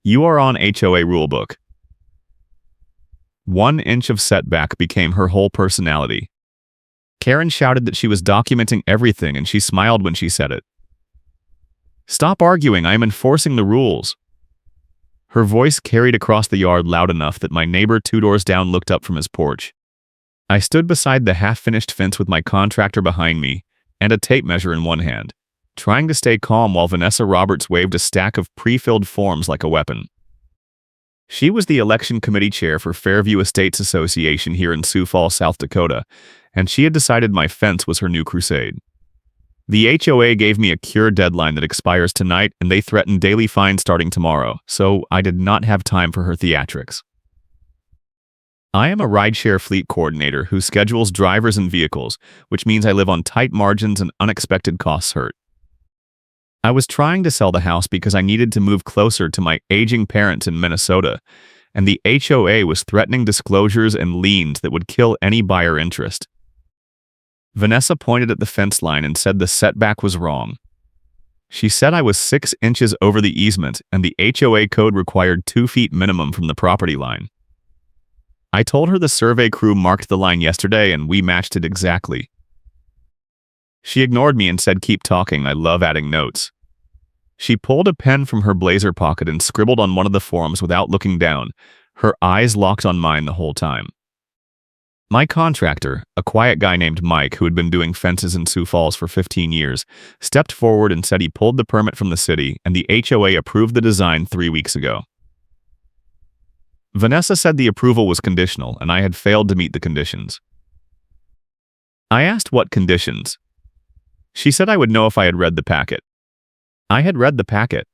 You are on HOA rulebook. 1 inch of setback became her whole personality. Karen shouted that she was documenting everything and she smiled when she said it. Stop arguing, I am enforcing the rules. Her voice carried across the yard loud enough that my neighbor 2 doors down looked up from his porch. I stood beside the half-finished fence with my contractor behind me and a tape measure in one hand, trying to stay calm while Vanessa Roberts waved a stack of pre-filled forms like a weapon. She was the election committee chair for Fairview Estates Association here in Sioux Falls, South Dakota, and she had decided my fence was her new crusade. The HOA gave me a cure deadline that expires tonight, and they threatened daily fines starting tomorrow, so I did not have time for her theatrics. I am a rideshare fleet coordinator who schedules drivers and vehicles, which means I live on tight margins and unexpected costs hurt. I was trying to sell the house because I needed to move closer to my aging parents in Minnesota, and the HOA was threatening disclosures and liens that would kill any buyer interest. Vanessa pointed at the fence line and said the setback was wrong. She said I was 6 inches over the easement and the HOA code required 2 feet minimum from the property line. I told her the survey crew marked the line yesterday and we matched it exactly. She ignored me and said, keep talking, I love adding notes. She pulled a pen from her blazer pocket and scribbled on one of the forms without looking down, her eyes locked on mine the whole time. My contractor, a quiet guy named Mike who had been doing fences in Sioux Falls for 15 years, stepped forward and said he pulled the permit from the city and the HOA approved the design 3 weeks ago. Vanessa said the approval was conditional and I had failed to meet the conditions. I asked what conditions. She said I would know if I had read the packet. I had read the packet.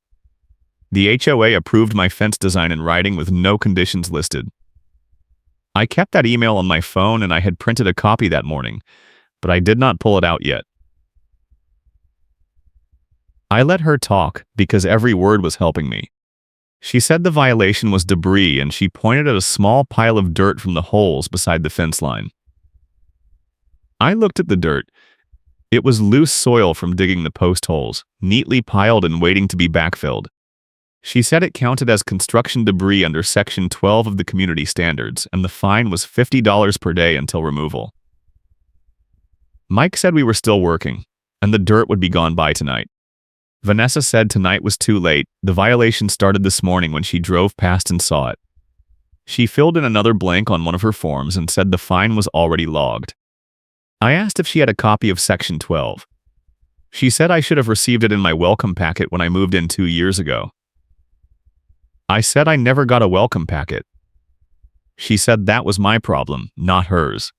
The HOA approved my fence design in writing with no conditions listed. I kept that email on my phone and I had printed a copy that morning, but I did not pull it out yet. I let her talk because every word was helping me. She said the violation was debris and she pointed at a small pile of dirt from the holes beside the fence line. I looked at the dirt. It was loose soil from digging the post holes, neatly piled and waiting to be backfilled. She said it counted as construction debris under Section 12 of the Community Standards, and the fine was $50 per day until removal. Mike said we were still working, and the dirt would be gone by tonight. Vanessa said tonight was too late. The violation started this morning when she drove past and saw it. She filled in another blank on one of her forms and said the fine was already logged. I asked if she had a copy of Section 12. She said I should have received it in my welcome packet when I moved in 2 years ago. I said I never got a welcome packet. She said that was my problem, not hers.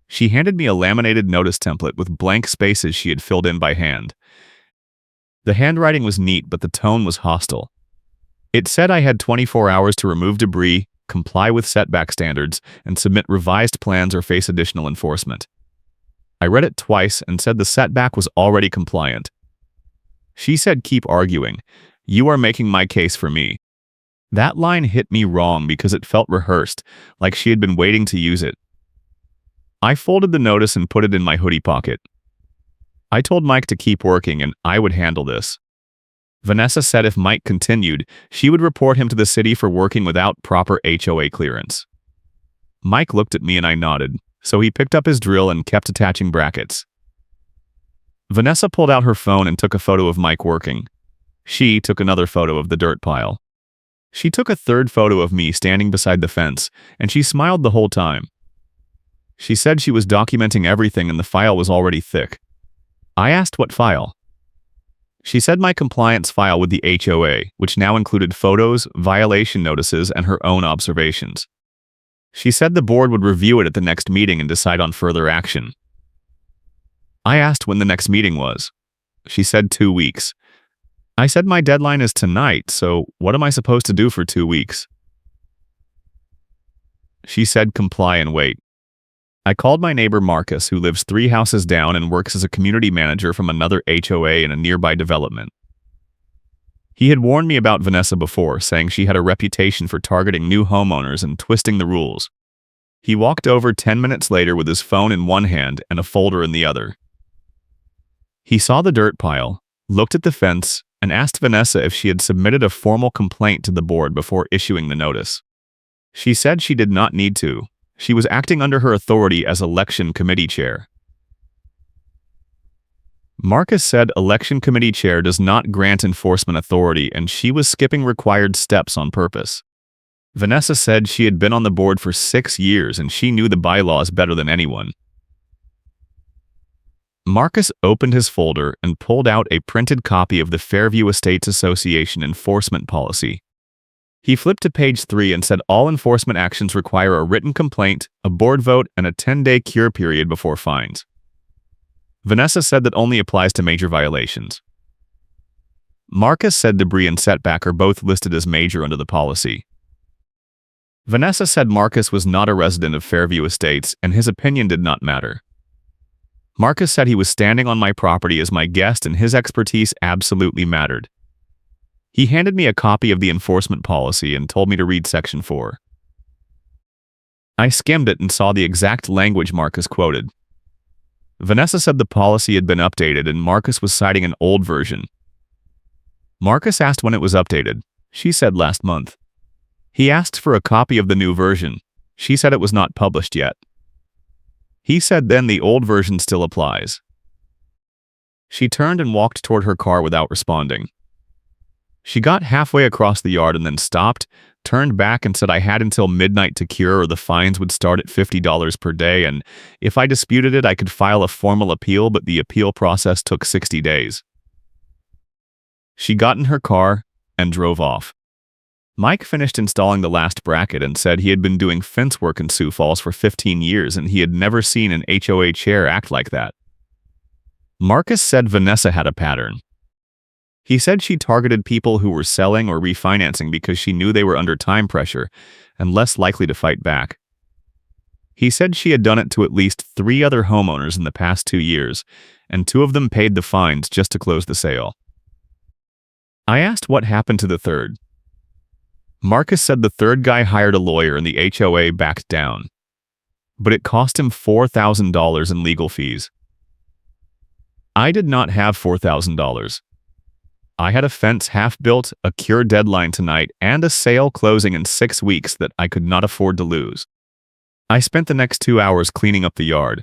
She handed me a laminated notice template with blank spaces she had filled in by hand. The handwriting was neat, but the tone was hostile. It said I had 24 hours to remove debris, comply with setback standards, and submit revised plans or face additional enforcement. I read it twice and said the setback was already compliant. She said, keep arguing. You are making my case for me. That line hit me wrong because it felt rehearsed, like she had been waiting to use it. I folded the notice and put it in my hoodie pocket. I told Mike to keep working and I would handle this. Vanessa said if Mike continued, she would report him to the city for working without proper HOA clearance. Mike looked at me and I nodded, so he picked up his drill and kept attaching brackets. Vanessa pulled out her phone and took a photo of Mike working. She took another photo of the dirt pile. She took a third photo of me standing beside the fence, and she smiled the whole time. She said she was documenting everything and the file was already thick. I asked what file. She said my compliance file with the HOA, which now included photos, violation notices, and her own observations. She said the board would review it at the next meeting and decide on further action. I asked when the next meeting was. She said 2 weeks. I said my deadline is tonight, so what am I supposed to do for 2 weeks? She said comply and wait. I called my neighbor Marcus, who lives 3 houses down and works as a community manager from another HOA in a nearby development. He had warned me about Vanessa before, saying she had a reputation for targeting new homeowners and twisting the rules. He walked over 10 minutes later with his phone in one hand and a folder in the other. He saw the dirt pile, looked at the fence, and asked Vanessa if she had submitted a formal complaint to the board before issuing the notice. She said she did not need to. She was acting under her authority as election committee chair. Marcus said election committee chair does not grant enforcement authority and she was skipping required steps on purpose. Vanessa said she had been on the board for 6 years and she knew the bylaws better than anyone. Marcus opened his folder and pulled out a printed copy of the Fairview Estates Association enforcement policy. He flipped to page 3 and said all enforcement actions require a written complaint, a board vote, and a 10-day cure period before fines. Vanessa said that only applies to major violations. Marcus said debris and setback are both listed as major under the policy. Vanessa said Marcus was not a resident of Fairview Estates and his opinion did not matter. Marcus said he was standing on my property as my guest and his expertise absolutely mattered. He handed me a copy of the enforcement policy and told me to read Section 4. I skimmed it and saw the exact language Marcus quoted. Vanessa said the policy had been updated and Marcus was citing an old version. Marcus asked when it was updated. She said last month. He asked for a copy of the new version. She said it was not published yet. He said then the old version still applies. She turned and walked toward her car without responding. She got halfway across the yard and then stopped, turned back and said I had until midnight to cure or the fines would start at $50 per day and if I disputed it I could file a formal appeal but the appeal process took 60 days. She got in her car and drove off. Mike finished installing the last bracket and said he had been doing fence work in Sioux Falls for 15 years and he had never seen an HOA chair act like that. Marcus said Vanessa had a pattern. He said she targeted people who were selling or refinancing because she knew they were under time pressure and less likely to fight back. He said she had done it to at least 3 other homeowners in the past 2 years, and 2 of them paid the fines just to close the sale. I asked what happened to the third. Marcus said the third guy hired a lawyer and the HOA backed down. But it cost him $4,000 in legal fees. I did not have $4,000. I had a fence half built, a cure deadline tonight, and a sale closing in 6 weeks that I could not afford to lose. I spent the next 2 hours cleaning up the yard.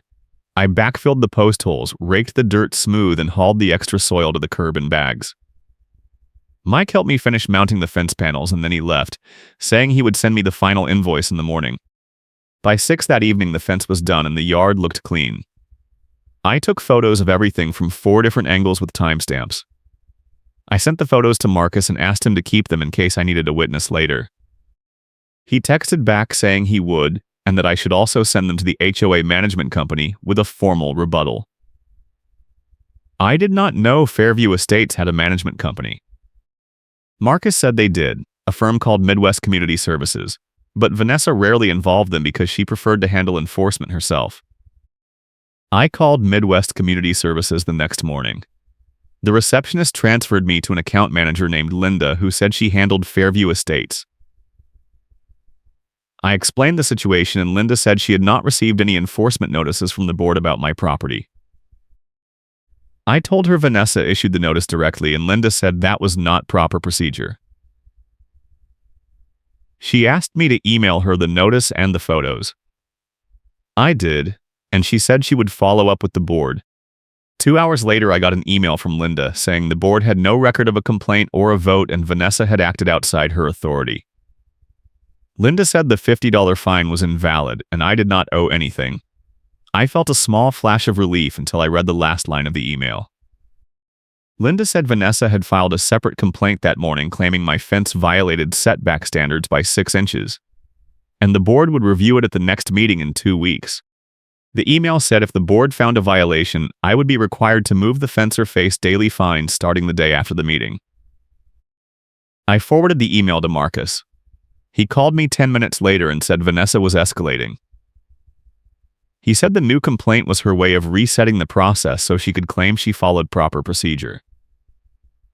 I backfilled the post holes, raked the dirt smooth, and hauled the extra soil to the curb in bags. Mike helped me finish mounting the fence panels and then he left, saying he would send me the final invoice in the morning. By 6 that evening the fence was done and the yard looked clean. I took photos of everything from 4 different angles with timestamps. I sent the photos to Marcus and asked him to keep them in case I needed a witness later. He texted back saying he would, and that I should also send them to the HOA management company with a formal rebuttal. I did not know Fairview Estates had a management company. Marcus said they did, a firm called Midwest Community Services, but Vanessa rarely involved them because she preferred to handle enforcement herself. I called Midwest Community Services the next morning. The receptionist transferred me to an account manager named Linda who said she handled Fairview Estates. I explained the situation and Linda said she had not received any enforcement notices from the board about my property. I told her Vanessa issued the notice directly and Linda said that was not proper procedure. She asked me to email her the notice and the photos. I did, and she said she would follow up with the board. 2 hours later I got an email from Linda saying the board had no record of a complaint or a vote and Vanessa had acted outside her authority. Linda said the $50 fine was invalid and I did not owe anything. I felt a small flash of relief until I read the last line of the email. Linda said Vanessa had filed a separate complaint that morning claiming my fence violated setback standards by 6 inches, and the board would review it at the next meeting in 2 weeks. The email said if the board found a violation, I would be required to move the fence or face daily fines starting the day after the meeting. I forwarded the email to Marcus. He called me 10 minutes later and said Vanessa was escalating. He said the new complaint was her way of resetting the process so she could claim she followed proper procedure.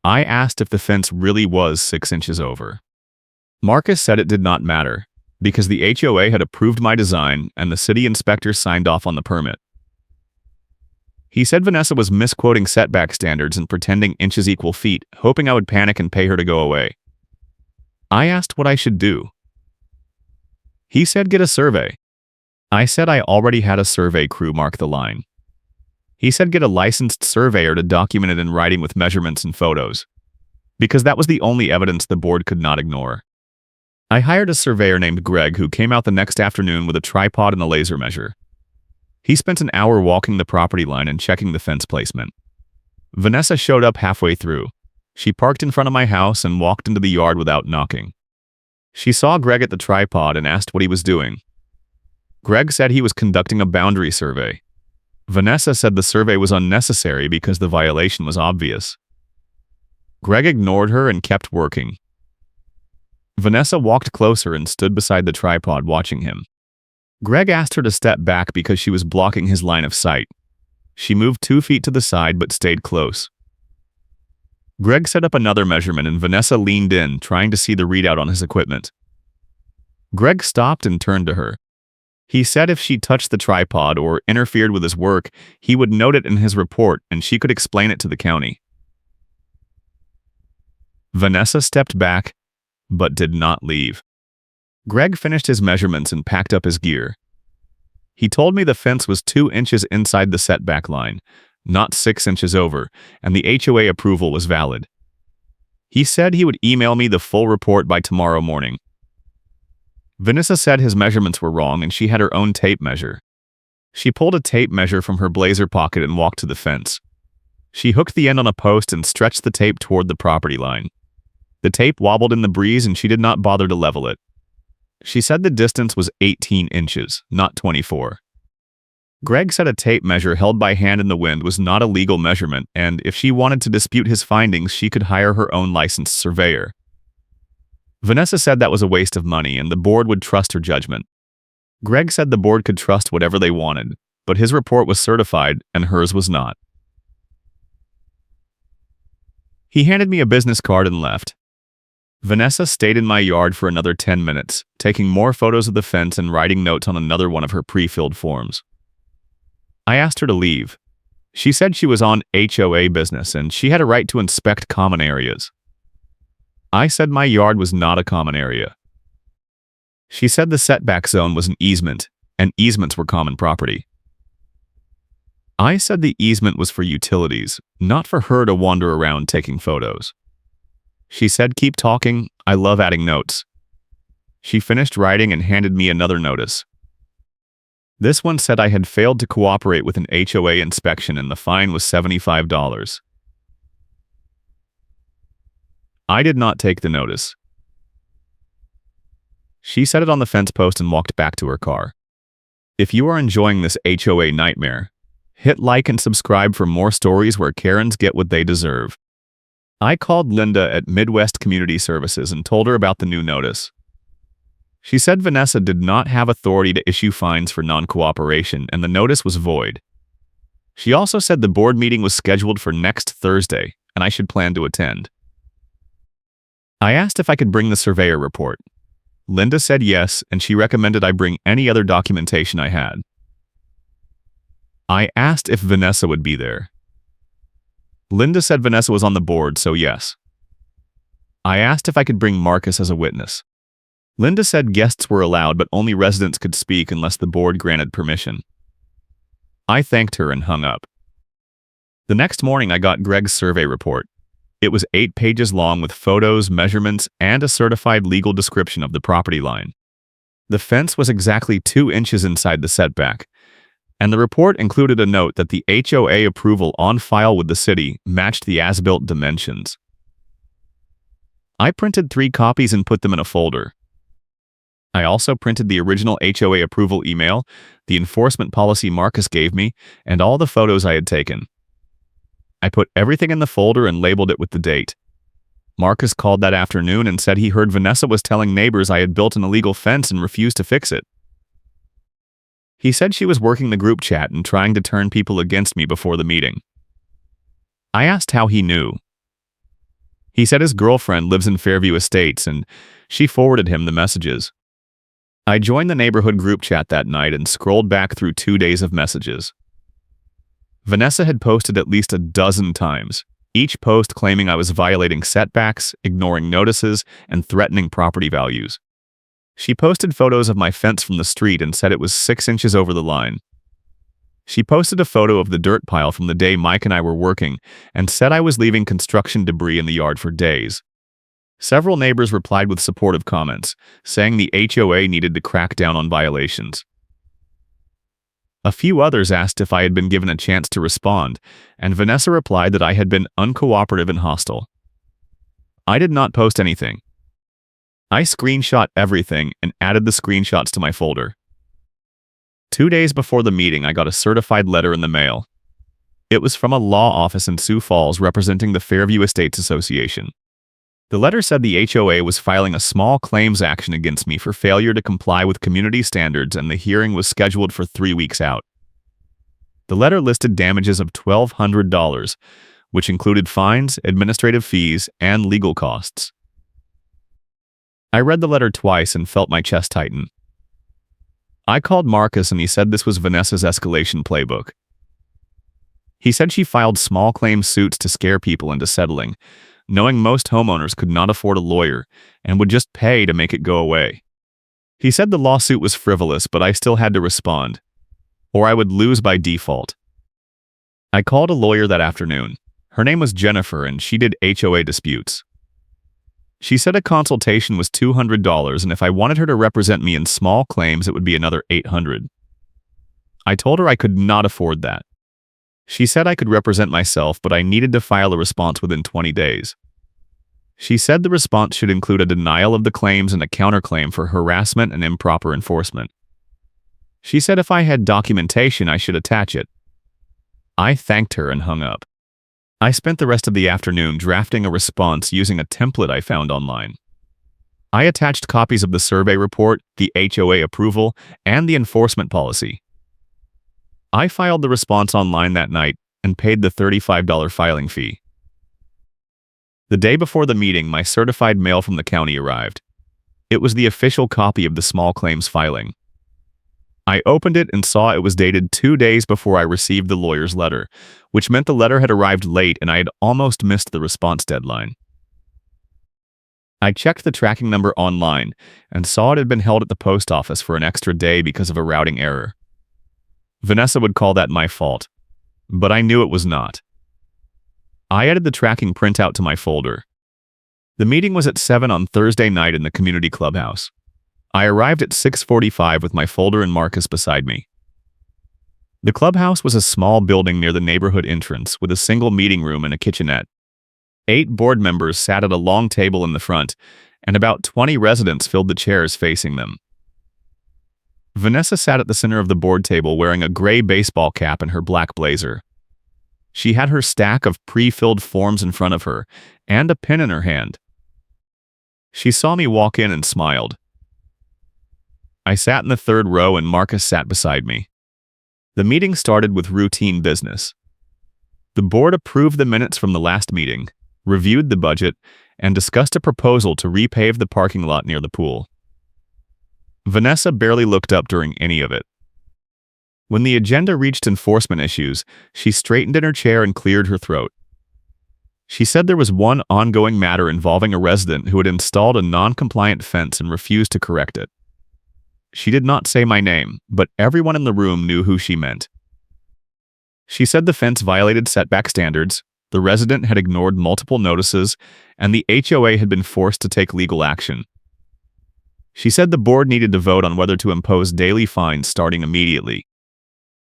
I asked if the fence really was 6 inches over. Marcus said it did not matter, because the HOA had approved my design and the city inspector signed off on the permit. He said Vanessa was misquoting setback standards and pretending inches equal feet, hoping I would panic and pay her to go away. I asked what I should do. He said get a survey. I said I already had a survey crew mark the line. He said get a licensed surveyor to document it in writing with measurements and photos, because that was the only evidence the board could not ignore. I hired a surveyor named Greg who came out the next afternoon with a tripod and a laser measure. He spent an hour walking the property line and checking the fence placement. Vanessa showed up halfway through. She parked in front of my house and walked into the yard without knocking. She saw Greg at the tripod and asked what he was doing. Greg said he was conducting a boundary survey. Vanessa said the survey was unnecessary because the violation was obvious. Greg ignored her and kept working. Vanessa walked closer and stood beside the tripod watching him. Greg asked her to step back because she was blocking his line of sight. She moved 2 feet to the side but stayed close. Greg set up another measurement and Vanessa leaned in, trying to see the readout on his equipment. Greg stopped and turned to her. He said if she touched the tripod or interfered with his work, he would note it in his report and she could explain it to the county. Vanessa stepped back, but did not leave. Greg finished his measurements and packed up his gear. He told me the fence was 2 inches inside the setback line, not 6 inches over, and the HOA approval was valid. He said he would email me the full report by tomorrow morning. Vanessa said his measurements were wrong and she had her own tape measure. She pulled a tape measure from her blazer pocket and walked to the fence. She hooked the end on a post and stretched the tape toward the property line. The tape wobbled in the breeze and she did not bother to level it. She said the distance was 18 inches, not 24. Greg said a tape measure held by hand in the wind was not a legal measurement, and if she wanted to dispute his findings, she could hire her own licensed surveyor. Vanessa said that was a waste of money and the board would trust her judgment. Greg said the board could trust whatever they wanted, but his report was certified and hers was not. He handed me a business card and left. Vanessa stayed in my yard for another 10 minutes, taking more photos of the fence and writing notes on another one of her pre-filled forms. I asked her to leave. She said she was on HOA business and she had a right to inspect common areas. I said my yard was not a common area. She said the setback zone was an easement, and easements were common property. I said the easement was for utilities, not for her to wander around taking photos. She said, keep talking, I love adding notes. She finished writing and handed me another notice. This one said I had failed to cooperate with an HOA inspection and the fine was $75. I did not take the notice. She set it on the fence post and walked back to her car. If you are enjoying this HOA nightmare, hit like and subscribe for more stories where Karens get what they deserve. I called Linda at Midwest Community Services and told her about the new notice. She said Vanessa did not have authority to issue fines for non-cooperation and the notice was void. She also said the board meeting was scheduled for next Thursday and I should plan to attend. I asked if I could bring the surveyor report. Linda said yes, and she recommended I bring any other documentation I had. I asked if Vanessa would be there. Linda said Vanessa was on the board, so yes. I asked if I could bring Marcus as a witness. Linda said guests were allowed, but only residents could speak unless the board granted permission. I thanked her and hung up. The next morning, I got Greg's survey report. It was 8 pages long with photos, measurements, and a certified legal description of the property line. The fence was exactly 2 inches inside the setback, and the report included a note that the HOA approval on file with the city matched the as-built dimensions. I printed 3 copies and put them in a folder. I also printed the original HOA approval email, the enforcement policy Marcus gave me, and all the photos I had taken. I put everything in the folder and labeled it with the date. Marcus called that afternoon and said he heard Vanessa was telling neighbors I had built an illegal fence and refused to fix it. He said she was working the group chat and trying to turn people against me before the meeting. I asked how he knew. He said his girlfriend lives in Fairview Estates and she forwarded him the messages. I joined the neighborhood group chat that night and scrolled back through 2 days of messages. Vanessa had posted at least a dozen times, each post claiming I was violating setbacks, ignoring notices, and threatening property values. She posted photos of my fence from the street and said it was 6 inches over the line. She posted a photo of the dirt pile from the day Mike and I were working and said I was leaving construction debris in the yard for days. Several neighbors replied with supportive comments, saying the HOA needed to crack down on violations. A few others asked if I had been given a chance to respond, and Vanessa replied that I had been uncooperative and hostile. I did not post anything. I screenshot everything and added the screenshots to my folder. 2 days before the meeting, I got a certified letter in the mail. It was from a law office in Sioux Falls representing the Fairview Estates Association. The letter said the HOA was filing a small claims action against me for failure to comply with community standards, and the hearing was scheduled for 3 weeks out. The letter listed damages of $1,200, which included fines, administrative fees, and legal costs. I read the letter twice and felt my chest tighten. I called Marcus and he said this was Vanessa's escalation playbook. He said she filed small claim suits to scare people into settling, knowing most homeowners could not afford a lawyer and would just pay to make it go away. He said the lawsuit was frivolous, but I still had to respond, or I would lose by default. I called a lawyer that afternoon. Her name was Jennifer, and she did HOA disputes. She said a consultation was $200, and if I wanted her to represent me in small claims, it would be another $800. I told her I could not afford that. She said I could represent myself, but I needed to file a response within 20 days. She said the response should include a denial of the claims and a counterclaim for harassment and improper enforcement. She said if I had documentation, I should attach it. I thanked her and hung up. I spent the rest of the afternoon drafting a response using a template I found online. I attached copies of the survey report, the HOA approval, and the enforcement policy. I filed the response online that night and paid the $35 filing fee. The day before the meeting, my certified mail from the county arrived. It was the official copy of the small claims filing. I opened it and saw it was dated 2 days before I received the lawyer's letter, which meant the letter had arrived late and I had almost missed the response deadline. I checked the tracking number online and saw it had been held at the post office for an extra day because of a routing error. Vanessa would call that my fault, but I knew it was not. I added the tracking printout to my folder. The meeting was at 7 on Thursday night in the community clubhouse. I arrived at 6:45 with my folder and Marcus beside me. The clubhouse was a small building near the neighborhood entrance with a single meeting room and a kitchenette. 8 board members sat at a long table in the front, and about 20 residents filled the chairs facing them. Vanessa sat at the center of the board table wearing a gray baseball cap and her black blazer. She had her stack of pre-filled forms in front of her and a pen in her hand. She saw me walk in and smiled. I sat in the third row and Marcus sat beside me. The meeting started with routine business. The board approved the minutes from the last meeting, reviewed the budget, and discussed a proposal to repave the parking lot near the pool. Vanessa barely looked up during any of it. When the agenda reached enforcement issues, she straightened in her chair and cleared her throat. She said there was one ongoing matter involving a resident who had installed a non-compliant fence and refused to correct it. She did not say my name, but everyone in the room knew who she meant. She said the fence violated setback standards, the resident had ignored multiple notices, and the HOA had been forced to take legal action. She said the board needed to vote on whether to impose daily fines starting immediately.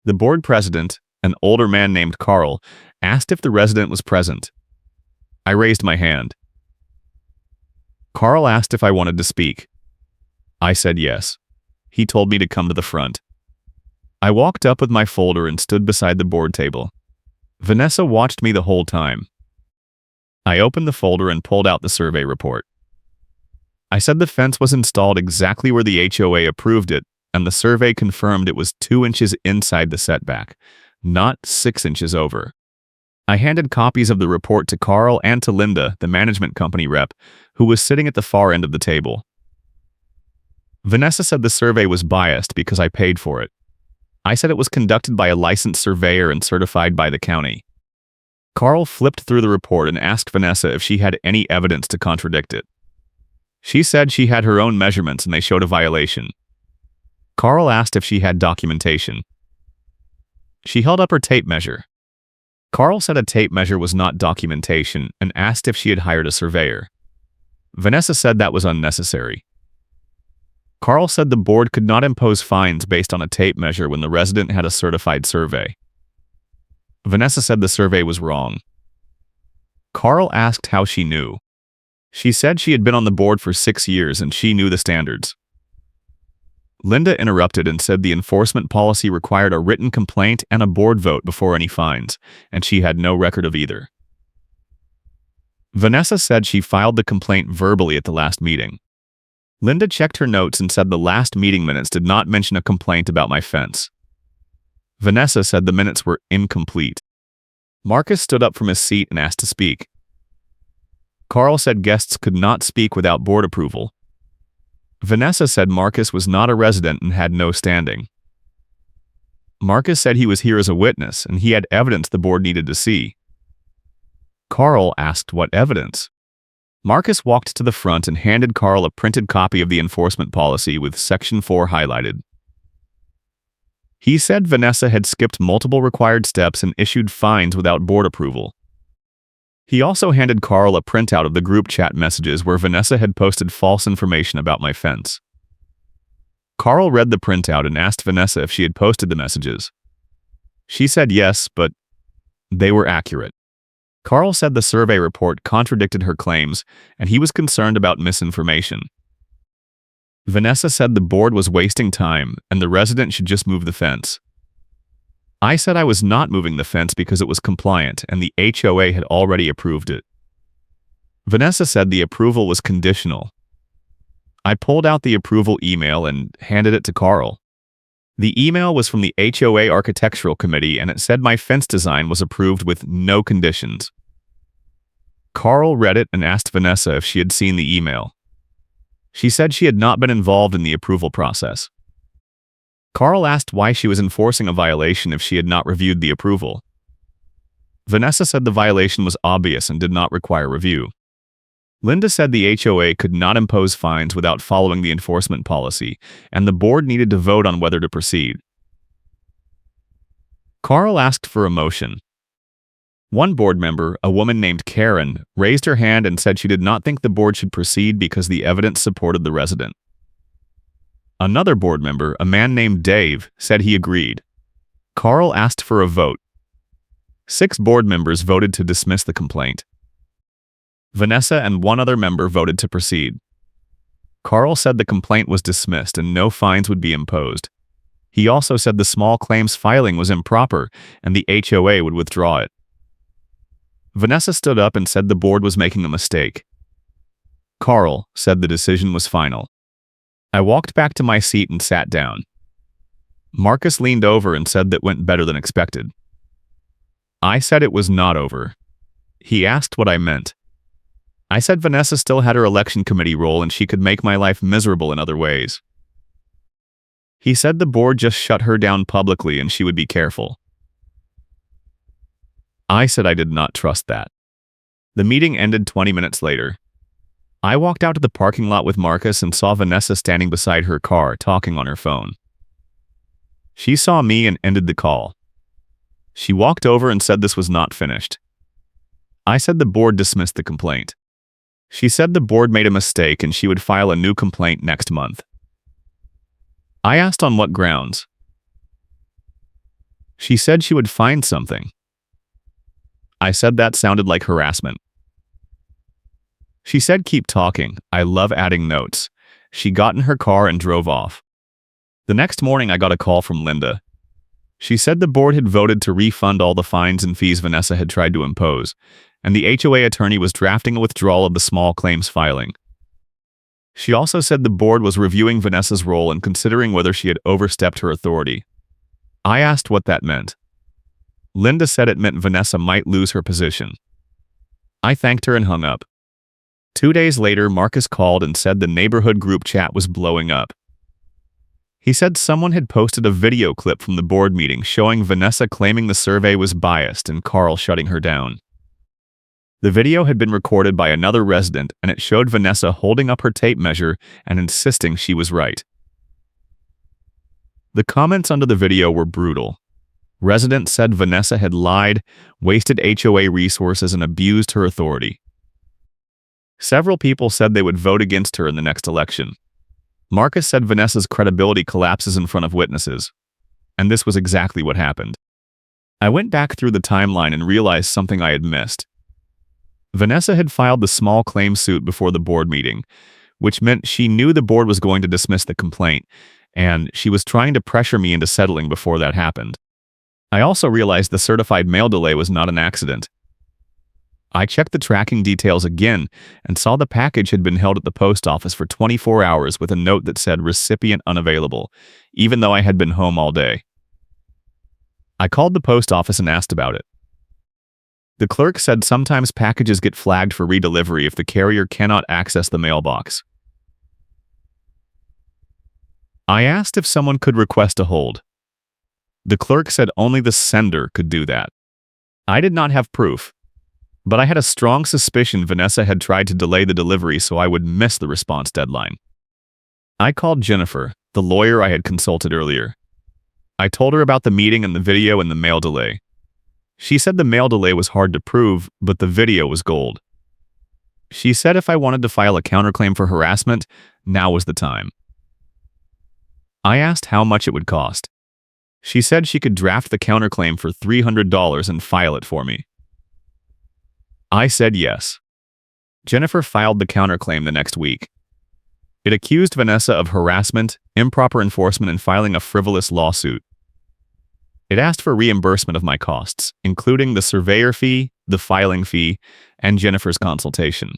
The board president, an older man named Carl, asked if the resident was present. I raised my hand. Carl asked if I wanted to speak. I said yes. He told me to come to the front. I walked up with my folder and stood beside the board table. Vanessa watched me the whole time. I opened the folder and pulled out the survey report. I said the fence was installed exactly where the HOA approved it, and the survey confirmed it was 2 inches inside the setback, not 6 inches over. I handed copies of the report to Carl and to Linda, the management company rep, who was sitting at the far end of the table. Vanessa said the survey was biased because I paid for it. I said it was conducted by a licensed surveyor and certified by the county. Carl flipped through the report and asked Vanessa if she had any evidence to contradict it. She said she had her own measurements and they showed a violation. Carl asked if she had documentation. She held up her tape measure. Carl said a tape measure was not documentation and asked if she had hired a surveyor. Vanessa said that was unnecessary. Carl said the board could not impose fines based on a tape measure when the resident had a certified survey. Vanessa said the survey was wrong. Carl asked how she knew. She said she had been on the board for 6 years and she knew the standards. Linda interrupted and said the enforcement policy required a written complaint and a board vote before any fines, and she had no record of either. Vanessa said she filed the complaint verbally at the last meeting. Linda checked her notes and said the last meeting minutes did not mention a complaint about my fence. Vanessa said the minutes were incomplete. Marcus stood up from his seat and asked to speak. Carl said guests could not speak without board approval. Vanessa said Marcus was not a resident and had no standing. Marcus said he was here as a witness and he had evidence the board needed to see. Carl asked what evidence. Marcus walked to the front and handed Carl a printed copy of the enforcement policy with Section 4 highlighted. He said Vanessa had skipped multiple required steps and issued fines without board approval. He also handed Carl a printout of the group chat messages where Vanessa had posted false information about my fence. Carl read the printout and asked Vanessa if she had posted the messages. She said yes, but they were accurate. Carl said the survey report contradicted her claims, and he was concerned about misinformation. Vanessa said the board was wasting time and the resident should just move the fence. I said I was not moving the fence because it was compliant and the HOA had already approved it. Vanessa said the approval was conditional. I pulled out the approval email and handed it to Carl. The email was from the HOA Architectural Committee and it said my fence design was approved with no conditions. Carl read it and asked Vanessa if she had seen the email. She said she had not been involved in the approval process. Carl asked why she was enforcing a violation if she had not reviewed the approval. Vanessa said the violation was obvious and did not require review. Linda said the HOA could not impose fines without following the enforcement policy, and the board needed to vote on whether to proceed. Carl asked for a motion. One board member, a woman named Karen, raised her hand and said she did not think the board should proceed because the evidence supported the resident. Another board member, a man named Dave, said he agreed. Carl asked for a vote. 6 board members voted to dismiss the complaint. Vanessa and one other member voted to proceed. Carl said the complaint was dismissed and no fines would be imposed. He also said the small claims filing was improper and the HOA would withdraw it. Vanessa stood up and said the board was making a mistake. Carl said the decision was final. I walked back to my seat and sat down. Marcus leaned over and said that went better than expected. I said it was not over. He asked what I meant. I said Vanessa still had her election committee role and she could make my life miserable in other ways. He said the board just shut her down publicly and she would be careful. I said I did not trust that. The meeting ended 20 minutes later. I walked out to the parking lot with Marcus and saw Vanessa standing beside her car talking on her phone. She saw me and ended the call. She walked over and said this was not finished. I said the board dismissed the complaint. She said the board made a mistake and she would file a new complaint next month. I asked on what grounds. She said she would find something. I said that sounded like harassment. She said keep talking, I love adding notes. She got in her car and drove off. The next morning I got a call from Linda. She said the board had voted to refund all the fines and fees Vanessa had tried to impose, and the HOA attorney was drafting a withdrawal of the small claims filing. She also said the board was reviewing Vanessa's role and considering whether she had overstepped her authority. I asked what that meant. Linda said it meant Vanessa might lose her position. I thanked her and hung up. 2 days later, Marcus called and said the neighborhood group chat was blowing up. He said someone had posted a video clip from the board meeting showing Vanessa claiming the survey was biased and Carl shutting her down. The video had been recorded by another resident, and it showed Vanessa holding up her tape measure and insisting she was right. The comments under the video were brutal. Residents said Vanessa had lied, wasted HOA resources, and abused her authority. Several people said they would vote against her in the next election. Marcus said Vanessa's credibility collapses in front of witnesses. And this was exactly what happened. I went back through the timeline and realized something I had missed. Vanessa had filed the small claim suit before the board meeting, which meant she knew the board was going to dismiss the complaint, and she was trying to pressure me into settling before that happened. I also realized the certified mail delay was not an accident. I checked the tracking details again and saw the package had been held at the post office for 24 hours with a note that said recipient unavailable, even though I had been home all day. I called the post office and asked about it. The clerk said sometimes packages get flagged for redelivery if the carrier cannot access the mailbox. I asked if someone could request a hold. The clerk said only the sender could do that. I did not have proof, but I had a strong suspicion Vanessa had tried to delay the delivery so I would miss the response deadline. I called Jennifer, the lawyer I had consulted earlier. I told her about the meeting and the video and the mail delay. She said the mail delay was hard to prove, but the video was gold. She said if I wanted to file a counterclaim for harassment, now was the time. I asked how much it would cost. She said she could draft the counterclaim for $300 and file it for me. I said yes. Jennifer filed the counterclaim the next week. It accused Vanessa of harassment, improper enforcement, and filing a frivolous lawsuit. It asked for reimbursement of my costs, including the surveyor fee, the filing fee, and Jennifer's consultation.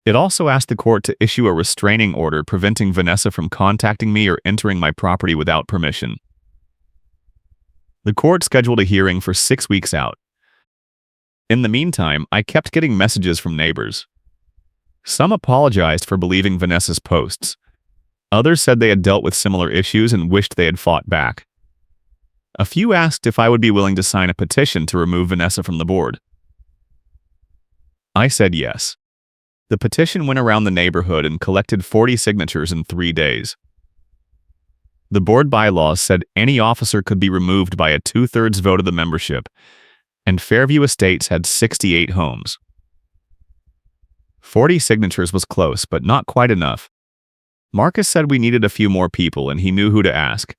It also asked the court to issue a restraining order preventing Vanessa from contacting me or entering my property without permission. The court scheduled a hearing for 6 weeks out. In the meantime, I kept getting messages from neighbors. Some apologized for believing Vanessa's posts. Others said they had dealt with similar issues and wished they had fought back. A few asked if I would be willing to sign a petition to remove Vanessa from the board. I said yes. The petition went around the neighborhood and collected 40 signatures in 3 days. The board bylaws said any officer could be removed by a 2/3 vote of the membership, and Fairview Estates had 68 homes. 40 signatures was close, but not quite enough. Marcus said we needed a few more people, and he knew who to ask.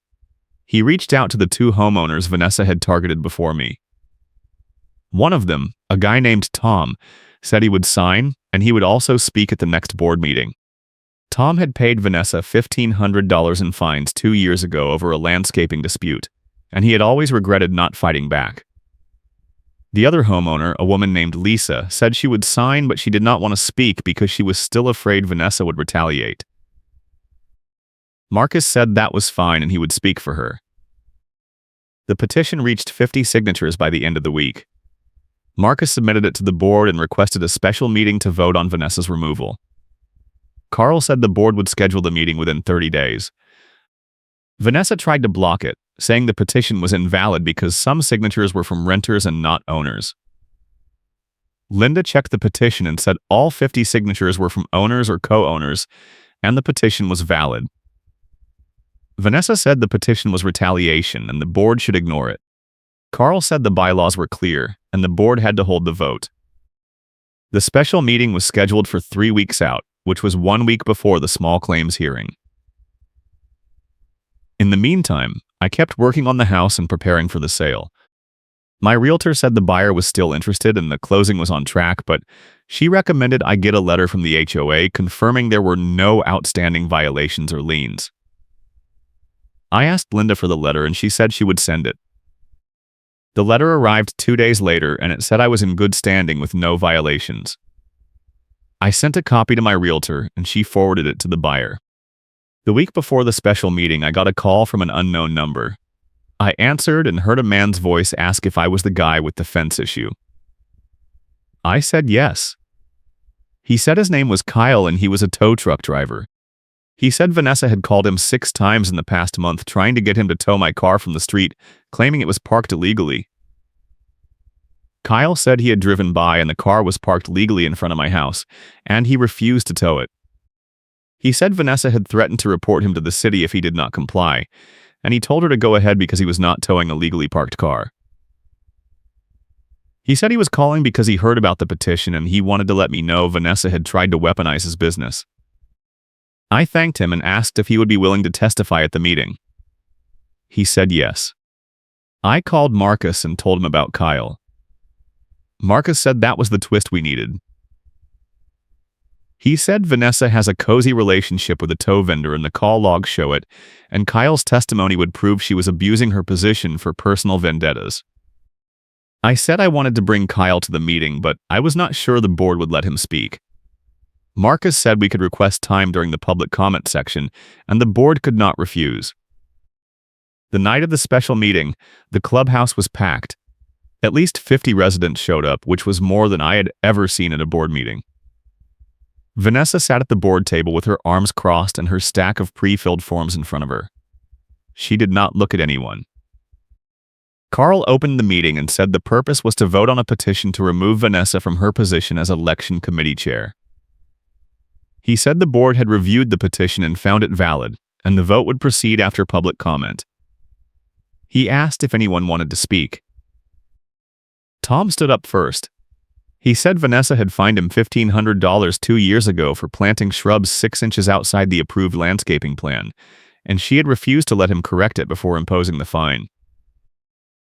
He reached out to the 2 homeowners Vanessa had targeted before me. One of them, a guy named Tom, said he would sign, and he would also speak at the next board meeting. Tom had paid Vanessa $1,500 in fines 2 years ago over a landscaping dispute, and he had always regretted not fighting back. The other homeowner, a woman named Lisa, said she would sign, but she did not want to speak because she was still afraid Vanessa would retaliate. Marcus said that was fine and he would speak for her. The petition reached 50 signatures by the end of the week. Marcus submitted it to the board and requested a special meeting to vote on Vanessa's removal. Carl said the board would schedule the meeting within 30 days. Vanessa tried to block it, saying the petition was invalid because some signatures were from renters and not owners. Linda checked the petition and said all 50 signatures were from owners or co-owners, and the petition was valid. Vanessa said the petition was retaliation and the board should ignore it. Carl said the bylaws were clear, and the board had to hold the vote. The special meeting was scheduled for 3 weeks out, which was 1 week before the small claims hearing. In the meantime, I kept working on the house and preparing for the sale. My realtor said the buyer was still interested and the closing was on track, but she recommended I get a letter from the HOA confirming there were no outstanding violations or liens. I asked Linda for the letter and she said she would send it. The letter arrived 2 days later and it said I was in good standing with no violations. I sent a copy to my realtor and she forwarded it to the buyer. The week before the special meeting, I got a call from an unknown number. I answered and heard a man's voice ask if I was the guy with the fence issue. I said yes. He said his name was Kyle and he was a tow truck driver. He said Vanessa had called him 6 times in the past month trying to get him to tow my car from the street, claiming it was parked illegally. Kyle said he had driven by and the car was parked legally in front of my house, and he refused to tow it. He said Vanessa had threatened to report him to the city if he did not comply, and he told her to go ahead because he was not towing a legally parked car. He said he was calling because he heard about the petition and he wanted to let me know Vanessa had tried to weaponize his business. I thanked him and asked if he would be willing to testify at the meeting. He said yes. I called Marcus and told him about Kyle. Marcus said that was the twist we needed. He said Vanessa has a cozy relationship with a tow vendor and the call logs show it, and Kyle's testimony would prove she was abusing her position for personal vendettas. I said I wanted to bring Kyle to the meeting, but I was not sure the board would let him speak. Marcus said we could request time during the public comment section, and the board could not refuse. The night of the special meeting, the clubhouse was packed. At least 50 residents showed up, which was more than I had ever seen at a board meeting. Vanessa sat at the board table with her arms crossed and her stack of pre-filled forms in front of her. She did not look at anyone. Carl opened the meeting and said the purpose was to vote on a petition to remove Vanessa from her position as election committee chair. He said the board had reviewed the petition and found it valid, and the vote would proceed after public comment. He asked if anyone wanted to speak. Tom stood up first. He said Vanessa had fined him $1,500 2 years ago for planting shrubs 6 inches outside the approved landscaping plan, and she had refused to let him correct it before imposing the fine.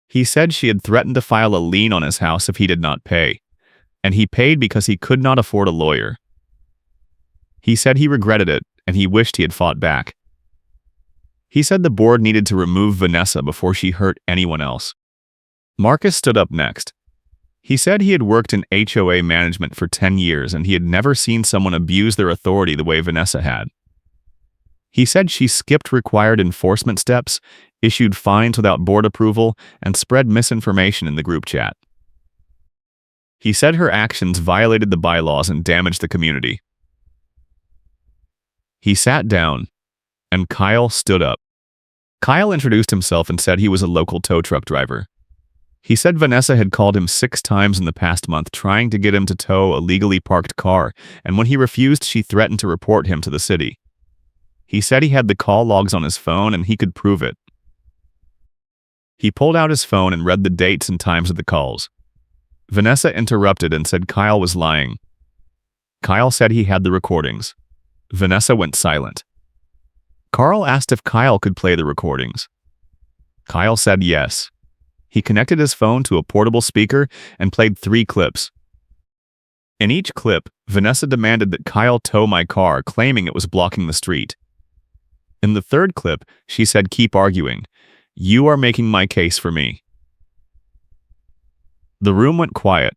He said she had threatened to file a lien on his house if he did not pay, and he paid because he could not afford a lawyer. He said he regretted it, and he wished he had fought back. He said the board needed to remove Vanessa before she hurt anyone else. Marcus stood up next. He said he had worked in HOA management for 10 years and he had never seen someone abuse their authority the way Vanessa had. He said she skipped required enforcement steps, issued fines without board approval, and spread misinformation in the group chat. He said her actions violated the bylaws and damaged the community. He sat down, and Kyle stood up. Kyle introduced himself and said he was a local tow truck driver. He said Vanessa had called him 6 times in the past month trying to get him to tow a legally parked car, and when he refused, she threatened to report him to the city. He said he had the call logs on his phone and he could prove it. He pulled out his phone and read the dates and times of the calls. Vanessa interrupted and said Kyle was lying. Kyle said he had the recordings. Vanessa went silent. Carl asked if Kyle could play the recordings. Kyle said yes. He connected his phone to a portable speaker and played 3 clips. In each clip, Vanessa demanded that Kyle tow my car, claiming it was blocking the street. In the 3rd clip, she said, "Keep arguing. You are making my case for me." The room went quiet.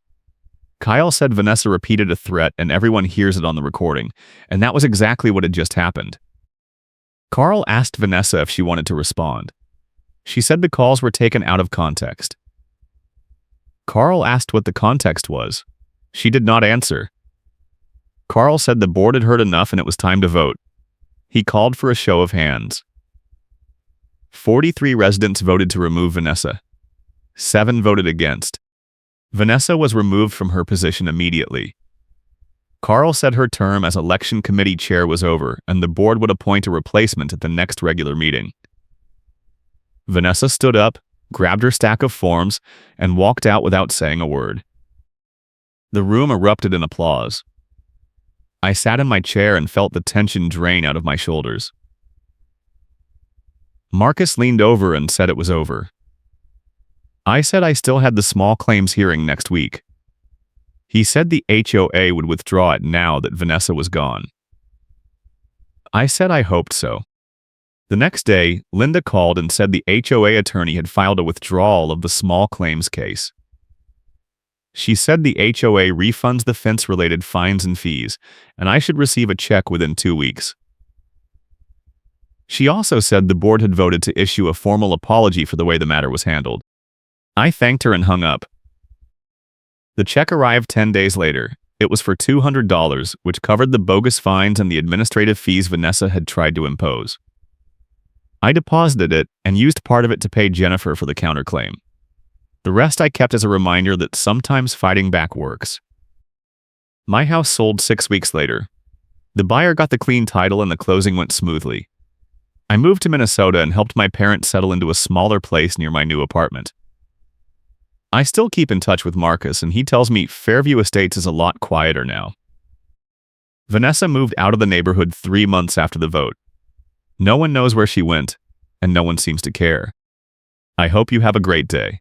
Kyle said Vanessa repeated a threat and everyone hears it on the recording, and that was exactly what had just happened. Carl asked Vanessa if she wanted to respond. She said the calls were taken out of context. Carl asked what the context was. She did not answer. Carl said the board had heard enough and it was time to vote. He called for a show of hands. 43 residents voted to remove Vanessa. 7 voted against. Vanessa was removed from her position immediately. Carl said her term as election committee chair was over and the board would appoint a replacement at the next regular meeting. Vanessa stood up, grabbed her stack of forms, and walked out without saying a word. The room erupted in applause. I sat in my chair and felt the tension drain out of my shoulders. Marcus leaned over and said it was over. I said I still had the small claims hearing next week. He said the HOA would withdraw it now that Vanessa was gone. I said I hoped so. The next day, Linda called and said the HOA attorney had filed a withdrawal of the small claims case. She said the HOA refunds the fence-related fines and fees, and I should receive a check within 2 weeks. She also said the board had voted to issue a formal apology for the way the matter was handled. I thanked her and hung up. The check arrived 10 days later, It was for $200, which covered the bogus fines and the administrative fees Vanessa had tried to impose. I deposited it and used part of it to pay Jennifer for the counterclaim. The rest I kept as a reminder that sometimes fighting back works. My house sold 6 weeks later. The buyer got the clean title and the closing went smoothly. I moved to Minnesota and helped my parents settle into a smaller place near my new apartment. I still keep in touch with Marcus, and he tells me Fairview Estates is a lot quieter now. Vanessa moved out of the neighborhood 3 months after the vote. No one knows where she went, and no one seems to care. I hope you have a great day.